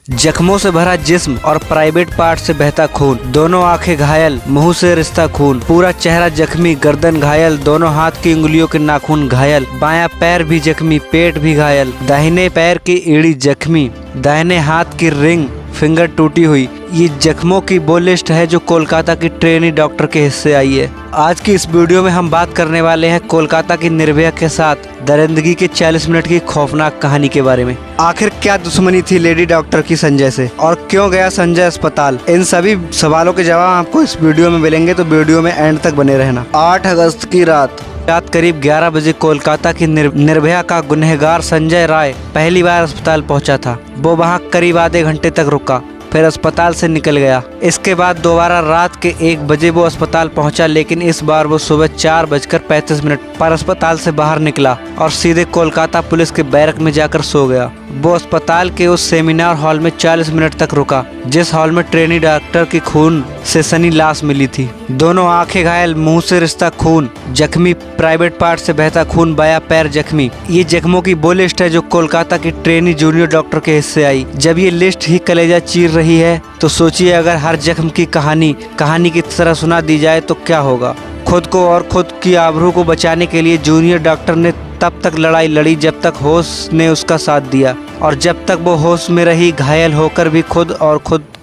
जख्मों से भरा जिस्म और प्राइवेट पार्ट से बहता खून, दोनों आंखें घायल, मुंह से रिश्ता खून, पूरा चेहरा जख्मी, गर्दन घायल, दोनों हाथ की उंगलियों के नाखून घायल, बायां पैर भी जख्मी, पेट भी घायल, दाहिने पैर की एड़ी जख्मी, दाहिने हाथ की रिंग फिंगर टूटी हुई। ये जख्मों की वो लिस्ट है जो कोलकाता की ट्रेनी डॉक्टर के हिस्से आई है। आज की इस वीडियो में हम बात करने वाले हैं कोलकाता की निर्भया के साथ दरिंदगी के 40 मिनट की खौफनाक कहानी के बारे में। आखिर क्या दुश्मनी थी लेडी डॉक्टर की संजय से और क्यों गया संजय अस्पताल? इन सभी सवालों के जवाब आपको इस वीडियो में मिलेंगे, तो वीडियो में एंड तक बने रहना। 8 अगस्त की रात करीब 11 बजे कोलकाता की निर्भया का गुनहगार संजय राय पहली बार अस्पताल पहुंचा था। वो वहां करीब आधे घंटे तक रुका, फिर अस्पताल से निकल गया। इसके बाद दोबारा रात के 1 बजे वो अस्पताल पहुंचा, लेकिन इस बार वो सुबह 4:35 पर अस्पताल से बाहर निकला और सीधे कोलकाता पुलिस के बैरक में जाकर सो गया। वो अस्पताल के उस सेमिनार हॉल में 40 मिनट तक रुका जिस हॉल में ट्रेनी डॉक्टर की खून से सनी लाश मिली थी। दोनों आंखें घायल, मुंह से रिश्ता खून, जख्मी, प्राइवेट पार्ट से बहता खून, बायां पैर जख्मी। ये जख्मों की वो लिस्ट है जो कोलकाता की ट्रेनी जूनियर डॉक्टर के हिस्से आई। जब ये लिस्ट ही कलेजा चीर रही है तो सोचिए अगर हर जख्म की कहानी की तरह सुना दी जाए तो क्या होगा। खुद को और खुद की आबरू को बचाने के लिए जूनियर डॉक्टर ने तब तक लड़ाई लड़ी जब तक होश ने उसका साथ दिया, और जब तक वो होश में रही घायल होकर भी खुद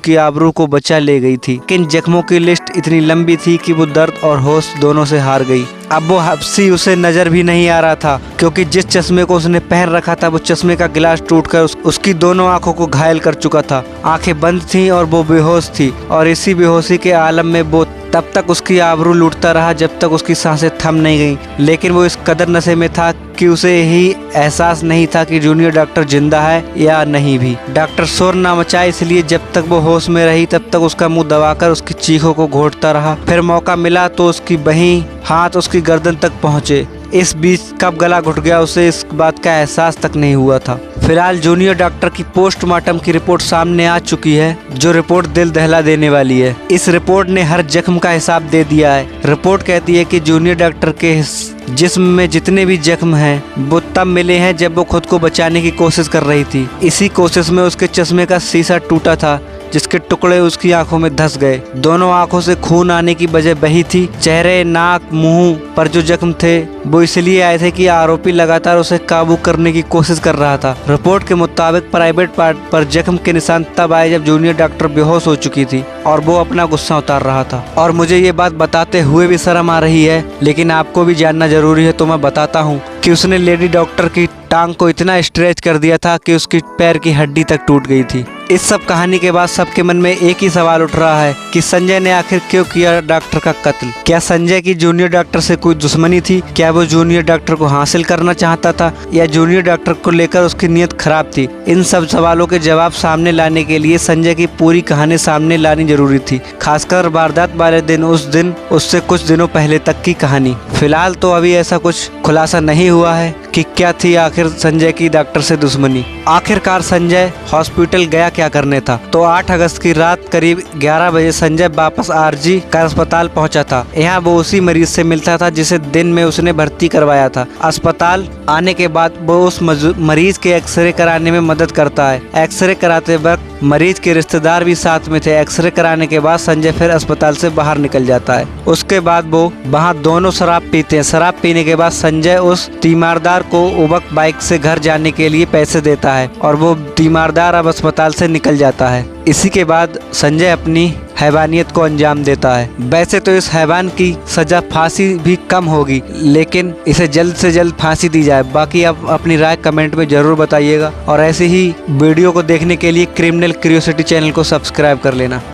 की आबरू को बचा ले गई थी। लेकिन जख्मों की लिस्ट इतनी लंबी थी कि वो दर्द और होश दोनों से हार गई। अब वो हफ्सी उसे नजर भी नहीं आ रहा था, क्योंकि जिस चश्मे को उसने पहन रखा था वो चश्मे का गिलास टूटकर उसकी दोनों आंखों को घायल कर चुका था। आंखें बंद थीं और वो बेहोश थी, और इसी बेहोशी के आलम में वो तब तक उसकी आबरू लूटता रहा जब तक उसकी सांसें थम नहीं गईं। लेकिन वो इस कदर नशे में था कि उसे ही एहसास नहीं था कि जूनियर डॉक्टर जिंदा है या नहीं भी। डॉक्टर शोर ना मचाए, इसलिए जब तक वो होश में रही तब तक उसका मुंह दबाकर उसकी चीखों को घोंटता रहा। फिर मौका मिला तो उसकी बाहीं हाथ उसकी गर्दन तक पहुंचे। इस बीच कब गला घुट गया उसे इस बात का एहसास तक नहीं हुआ था। फिलहाल जूनियर डॉक्टर की पोस्टमार्टम की रिपोर्ट सामने आ चुकी है, जो रिपोर्ट दिल दहला देने वाली है। इस रिपोर्ट ने हर जख्म का हिसाब दे दिया है। रिपोर्ट कहती है कि जूनियर डॉक्टर के जिस्म में जितने भी जख्म हैं वो तब मिले हैं जब वो खुद को बचाने की कोशिश कर रही थी। इसी कोशिश में उसके चश्मे का शीशा टूटा था, जिसके टुकड़े उसकी आंखों में धंस गए। दोनों आंखों से खून आने की वजह वही थी। चेहरे, नाक, मुंह पर जो जख्म थे वो इसलिए आए थे कि आरोपी लगातार उसे काबू करने की कोशिश कर रहा था। रिपोर्ट के मुताबिक प्राइवेट पार्ट पर जख्म के निशान तब आए जब जूनियर डॉक्टर बेहोश हो चुकी थी और वो अपना गुस्सा उतार रहा था। और मुझे ये बात बताते हुए भी शर्म आ रही है, लेकिन आपको भी जानना जरूरी है तो मैं बताता हूँ कि उसने लेडी डॉक्टर की टांग को इतना स्ट्रेच कर दिया था कि उसकी पैर की हड्डी तक टूट गई थी। इस सब कहानी के बाद सबके मन में एक ही सवाल उठ रहा है कि संजय ने आखिर क्यों किया डॉक्टर का कत्ल? क्या संजय की जूनियर डॉक्टर से कोई दुश्मनी थी? क्या वो जूनियर डॉक्टर को हासिल करना चाहता था, या जूनियर डॉक्टर को लेकर उसकी नीयत खराब थी? इन सब सवालों के जवाब सामने लाने के लिए संजय की पूरी कहानी सामने लानी जरूरी थी, खासकर वारदात वाले दिन, उससे कुछ दिनों पहले तक की कहानी। फिलहाल तो अभी ऐसा कुछ खुलासा नहीं हुआ है कि क्या थी आखिर संजय की डॉक्टर से दुश्मनी। आखिरकार संजय हॉस्पिटल गया क्या करने था? तो 8 अगस्त की रात करीब 11 बजे संजय वापस आरजी का अस्पताल पहुंचा था। यहाँ वो उसी मरीज से मिलता था जिसे दिन में उसने भर्ती करवाया था। अस्पताल आने के बाद वो उस मरीज के एक्सरे कराने में मदद करता है। एक्सरे कराते वक्त मरीज के रिश्तेदार भी साथ में थे। एक्सरे कराने के बाद संजय फिर अस्पताल से बाहर निकल जाता है। उसके बाद वो वहाँ दोनों शराब पीते हैं। शराब पीने के बाद संजय उस तीमारदार को उबक बाइक से घर जाने के लिए पैसे देता है और वो तीमारदार अब अस्पताल से निकल जाता है। इसी के बाद संजय अपनी हैवानियत को अंजाम देता है। वैसे तो इस हैवान की सजा फांसी भी कम होगी, लेकिन इसे जल्द से जल्द फांसी दी जाए। बाकी आप अपनी राय कमेंट में जरूर बताइएगा, और ऐसे ही वीडियो को देखने के लिए क्रिमिनल क्यूरियोसिटी चैनल को सब्सक्राइब कर लेना।